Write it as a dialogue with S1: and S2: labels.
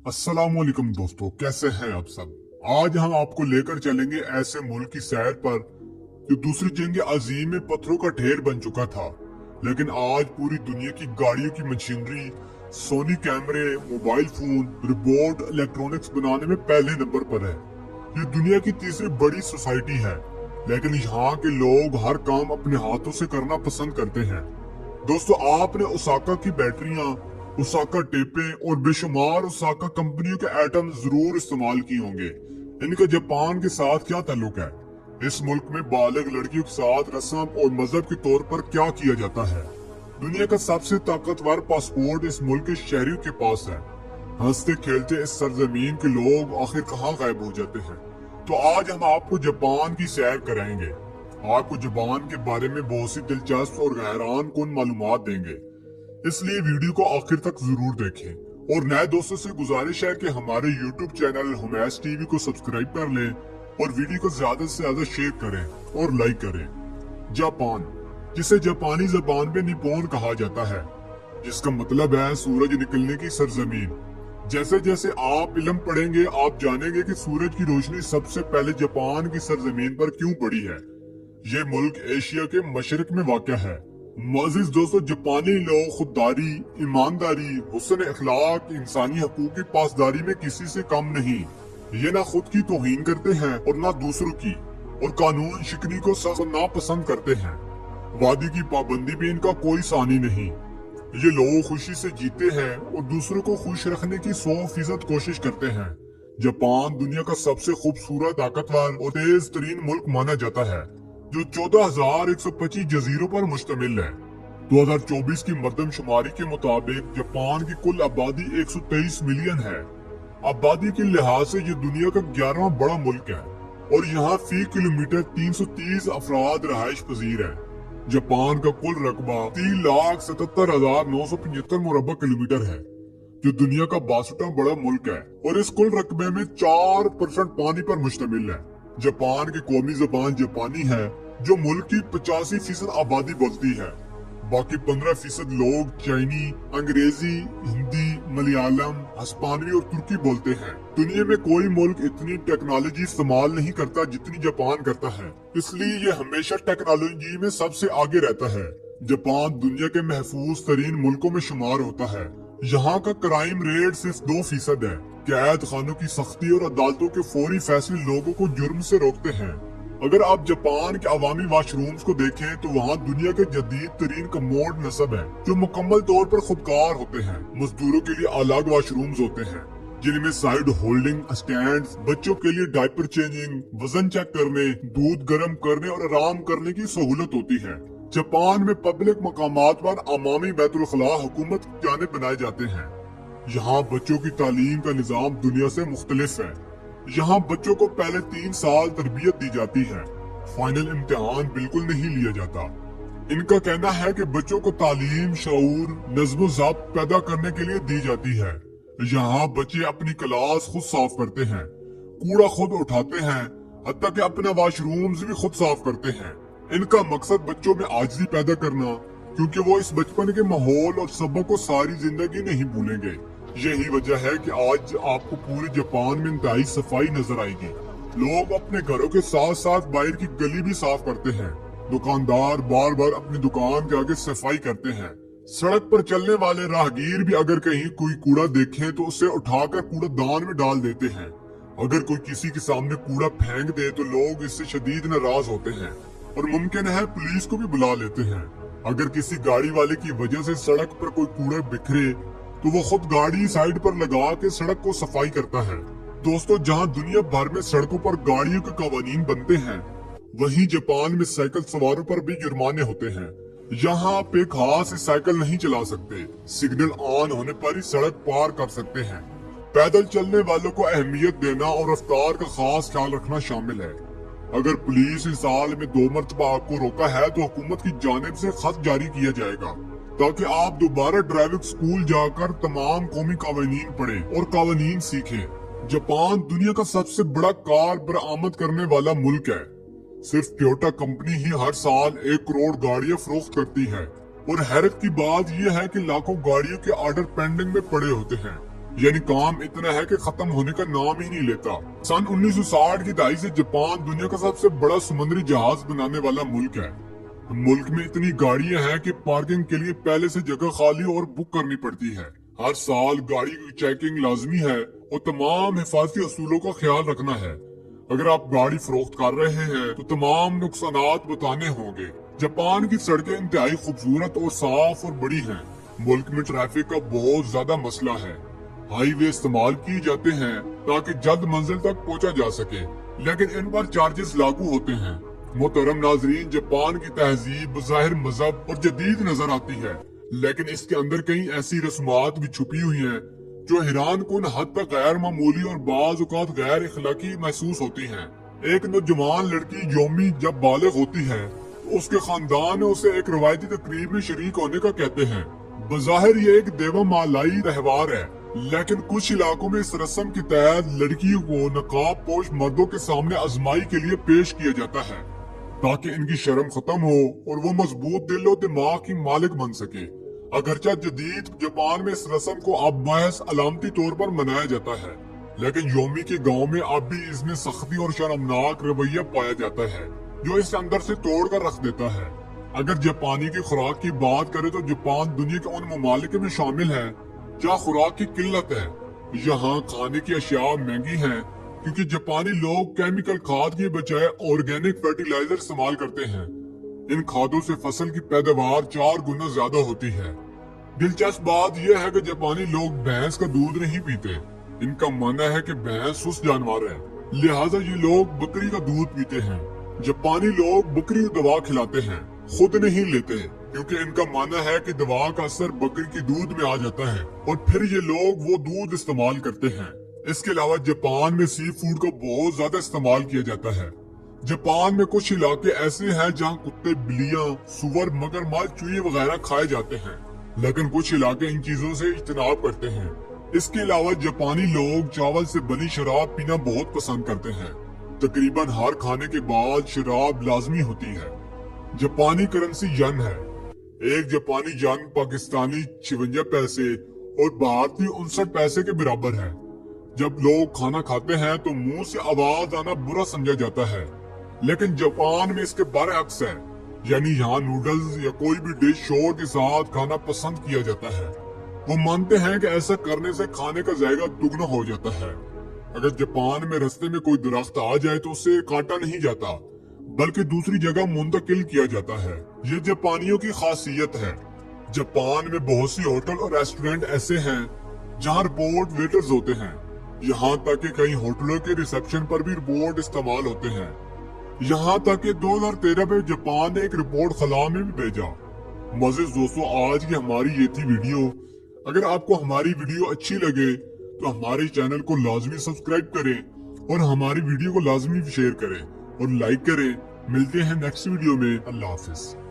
S1: अस्सलामुअलैकुम दोस्तों, कैसे हैं आप सब। आज हम आपको लेकर चलेंगे ऐसे मुल्क की सैर पर जो दूसरी जंग अजीम में पत्थरों का ढेर बन चुका था, लेकिन आज पूरी दुनिया की गाड़ियों की मशीनरी, सोनी कैमरे, मोबाइल फोन, रोबोट, इलेक्ट्रॉनिक्स बनाने में पहले नंबर पर है। ये दुनिया की तीसरी बड़ी सोसाइटी है, लेकिन यहाँ के लोग हर काम अपने हाथों से करना पसंद करते हैं। दोस्तों, आपने ओसाका की बैटरियां, ओसाका टेपे और बेशुमार ओसाका कंपनियों के एटम जरूर इस्तेमाल किए होंगे। इनका जापान के साथ क्या ताल्लुक है? इस मुल्क में बालिग लड़कियों के साथ रस्म और मजहब के तौर पर क्या किया जाता है? दुनिया का सबसे ताकतवर पासपोर्ट इस मुल्क के शहरियों के पास है। हंसते खेलते इस सरजमीन के लोग आखिर कहाँ गायब हो जाते हैं? तो आज हम आपको जापान की सैर कराएंगे। आपको जापान के बारे में बहुत सी दिलचस्प और हैरान कुन मालूमात देंगे, इसलिए वीडियो को आखिर तक जरूर देखें। और नए दोस्तों से गुजारिश है कि हमारे YouTube चैनल हुमैस टीवी को सब्सक्राइब कर लें और वीडियो को ज्यादा से ज्यादा शेयर करें और लाइक करें। जापान, जिसे जापानी जबान में निप्पॉन कहा जाता है, जिसका मतलब है सूरज निकलने की सरजमीन। जैसे जैसे आप इल्म पढ़ेंगे, आप जानेंगे कि सूरज की रोशनी सबसे पहले जापान की सरजमीन पर क्यों पड़ी है। ये मुल्क एशिया के मशरक में वाक़या है। मोअज़्ज़िज़ दोस्तों, जापानी लोग खुददारी, ईमानदारी, हुस्न अखलाक, इंसानी हकूक की पासदारी में किसी से कम नहीं। ये ना खुद की तौहीन करते हैं और ना दूसरों की, और कानून शिकनी को सख्त नापसंद करते हैं। वादी की पाबंदी भी इनका कोई सानी नहीं। ये लोग खुशी से जीते हैं और दूसरों को खुश रखने की 100% कोशिश करते हैं। जापान दुनिया का सबसे खूबसूरत, ताकतवर और तेज तरीन मुल्क माना जाता है, जो 14,125 जजीरों पर मुश्तमिल है। 2024 की मरदमशुमारी के मुताबिक जापान की कुल आबादी 123 मिलियन है। आबादी के लिहाज से ये दुनिया का 11वां बड़ा मुल्क है और यहाँ फी किलोमीटर 330 अफराद रहायश पजीर है। जापान का कुल रकबा 3,77,975 मुरब्बा किलोमीटर है, जो दुनिया का 62वां बड़ा मुल्क है, और इस कुल रकबे में 4% पानी पर मुश्तमिल है। जापान की कौमी जबान जापानी है, जो मुल्क की 85% आबादी बोलती है। बाकी 15% लोग चाइनी, अंग्रेजी, हिंदी, मलयालम, हिस्पानी और तुर्की बोलते हैं। दुनिया में कोई मुल्क इतनी टेक्नोलॉजी इस्तेमाल नहीं करता जितनी जापान करता है, इसलिए ये हमेशा टेक्नोलॉजी में सबसे आगे रहता है। जापान दुनिया के महफूज तरीन मुल्कों में शुमार होता है। यहाँ का क्राइम रेट सिर्फ 2% है। कैद खानों की सख्ती और अदालतों के फौरी फैसले लोगों को जुर्म से रोकते हैं। अगर आप जापान के अवामी वाशरूम्स को देखें तो वहाँ दुनिया के जदीद तरीन कमोड नस्ब है, जो मुकम्मल तौर पर खुदकार होते हैं। मजदूरों के लिए अलग वाशरूम्स होते हैं, जिनमें साइड होल्डिंग स्टैंड्स, बच्चों के लिए डायपर चेंजिंग, वजन चेक करने, दूध गर्म करने और आराम करने की सहूलत होती है। जापान में पब्लिक मकामात पर अवामी बैतुल खला हुकूमत की जानिब बनाए जाते हैं। यहाँ बच्चों की तालीम का निजाम दुनिया से मुख्तलिफ है। यहाँ बच्चों को पहले 3 साल तरबियत दी जाती है। फाइनल इम्तिहान बिल्कुल नहीं लिया जाता। इनका कहना है कि बच्चों को तालीम, शऊर, नज़्म ज़ब्त पैदा करने के लिए दी जाती है। यहाँ बच्चे अपनी क्लास खुद साफ करते हैं, कूड़ा खुद उठाते हैं, हत्ता कि अपना वाशरूम्स भी खुद साफ करते हैं। इनका मकसद बच्चों में आजिज़ी पैदा करना, क्योंकि वो इस बचपन के माहौल और सबक को सारी जिंदगी नहीं भूलेंगे। यही वजह है कि आज आपको पूरे जापान में इंतहाई सफाई नजर आएगी। लोग अपने घरों के साथ साथ बाहर की गली भी साफ करते हैं। दुकानदार बार बार अपनी दुकान के आगे सफाई करते हैं। सड़क पर चलने वाले राहगीर भी अगर कहीं कोई कूड़ा देखें तो उसे उठाकर कूड़ादान में डाल देते हैं। अगर कोई किसी के सामने कूड़ा फेंक दे तो लोग इससे शदीद नाराज होते हैं और मुमकिन है पुलिस को भी बुला लेते हैं। अगर किसी गाड़ी वाले की वजह से सड़क पर कोई कूड़ा बिखरे तो वो खुद गाड़ी साइड पर लगा के सड़क को सफाई करता है। दोस्तों, जहां दुनिया भर में सड़कों पर गाड़ियों के कवानीन बनते हैं, वहीं जापान में साइकिल सवारों पर भी जुर्माने होते हैं। यहाँ आप एक हाथ से साइकिल नहीं चला सकते, सिग्नल ऑन होने पर ही सड़क पार कर सकते हैं। पैदल चलने वालों को अहमियत देना और रफ्तार का खास ख्याल रखना शामिल है। अगर पुलिस इस साल में 2 मरतबा आपको रोका है तो हुकूमत की जानिब से खत जारी किया जाएगा, ताकि आप दोबारा ड्राइविंग स्कूल जाकर तमाम कौमी कानून पढ़ें और कानून सीखें। जापान दुनिया का सबसे बड़ा कार बरामद करने वाला मुल्क है। सिर्फ टोयोटा कंपनी ही हर साल 1 करोड़ गाड़ियां फरोख्त करती है, और हैरत की बात यह है कि लाखों गाड़ियों के ऑर्डर पेंडिंग में पड़े होते हैं। यानी काम इतना है कि खत्म होने का नाम ही नहीं लेता। सन 1960 की दहाई से जापान दुनिया का सबसे बड़ा समुद्री जहाज बनाने वाला मुल्क है। मुल्क में इतनी गाड़ियां हैं कि पार्किंग के लिए पहले से जगह खाली और बुक करनी पड़ती है। हर साल गाड़ी की चेकिंग लाजमी है और तमाम हिफाजती असूलों का ख्याल रखना है। अगर आप गाड़ी फरोख्त कर रहे हैं तो तमाम नुकसानात बताने होंगे। जापान की सड़कें इंतहाई खूबसूरत और साफ और बड़ी हैं। मुल्क में ट्रैफिक का बहुत ज्यादा मसला है। हाईवे इस्तेमाल किए जाते हैं ताकि जल्द मंजिल तक पहुंचा जा सके, लेकिन इन पर चार्जेस लागू होते हैं। मोहतरम नाजरीन, जापान की तहजीब बज़ाहिर मजहब और जदीद नजर आती है, लेकिन इसके अंदर कई ऐसी रस्मात भी छुपी हुई हैं जो हैरान कुन हद तक गैर मामूली और बाज़ औक़ात गैर इखलाकी महसूस होती हैं। एक नौजवान लड़की योमी जब बालिग होती है तो उसके खानदान उसे एक रवायती तकरीब में शरीक होने का कहते हैं। बज़ाहिर ये एक देवमालाई त्योहार है, लेकिन कुछ इलाकों में इस रस्म के तहत लड़कियों को नकाब पोश मर्दों के सामने आजमाई के लिए पेश किया जाता है ताकि इनकी शर्म खत्म हो और वो मजबूत दिल और दिमाग की मालिक बन सके। अगरचे जदीद जापान में इस रस्म को अब महज अलामती तौर पर मनाया जाता है, लेकिन योमी के गांव में अब भी इसमें सख्ती और शर्मनाक रवैया पाया जाता है जो इसे अंदर से तोड़ कर रख देता है। अगर जापानी की खुराक की बात करें तो जापान दुनिया के उन ममालिक में शामिल है जहाँ खुराक की किल्लत है। यहाँ खाने की अशिया महंगी हैं क्योंकि जापानी लोग केमिकल खाद की बजाय ऑर्गेनिक फर्टिलाइजर इस्तेमाल करते हैं। इन खादों से फसल की पैदावार 4 गुना ज्यादा होती है। दिलचस्प बात यह है कि जापानी लोग भैंस का दूध नहीं पीते। इनका मानना है कि भैंस सुस्त जानवर है, लिहाजा ये लोग बकरी का दूध पीते हैं। जापानी लोग बकरी को दवा खिलाते हैं, खुद नहीं लेते, क्योंकि इनका मानना है कि दवा का असर बकरी के दूध में आ जाता है और फिर ये लोग वो दूध इस्तेमाल करते हैं। इसके अलावा जापान में सी फूड का बहुत ज्यादा इस्तेमाल किया जाता है। जापान में कुछ इलाके ऐसे हैं जहाँ कुत्ते, बिल्लियाँ, सुअर, मगरमच्छ, चूहे वगैरह खाए जाते हैं, लेकिन कुछ इलाके इन चीजों से इज्तनाब करते हैं। इसके अलावा जापानी लोग चावल से बनी शराब पीना बहुत पसंद करते हैं। तकरीबन हर खाने के बाद शराब लाजमी होती है। जापानी करेंसी यन है। एक जापानी यन पाकिस्तानी 56 पैसे और भारतीय 59 पैसे के बराबर है। जब लोग खाना खाते हैं तो मुंह से आवाज आना बुरा समझा जाता है, लेकिन जापान में इसके बरअक्स है, यानी यहाँ नूडल्स या कोई भी डिश शोर के साथ खाना पसंद किया जाता है। वो मानते हैं कि ऐसा करने से खाने का जायका दुगना हो जाता है। अगर जापान में रास्ते में कोई दरख्त आ जाए तो उसे काटा नहीं जाता, बल्कि दूसरी जगह मुंतकिल किया जाता है। ये जापानियों की खासियत है। जापान में बहुत सी होटल और रेस्टोरेंट ऐसे हैं जहाँ रिपोर्ट वेटर्स होते हैं। यहाँ तक कि कई होटलों के रिसेप्शन पर भी रिपोर्ट इस्तेमाल होते हैं। यहाँ तक कि 2013 में जापान ने एक रिपोर्ट खला में भी भेजा। मज़ीद दोस्तों, आज की हमारी ये थी वीडियो। अगर आपको हमारी वीडियो अच्छी लगे तो हमारे चैनल को लाजमी सब्सक्राइब करें और हमारी वीडियो को लाजमी शेयर करें और लाइक करें। मिलते हैं नेक्स्ट वीडियो में। अल्लाह हाफिज।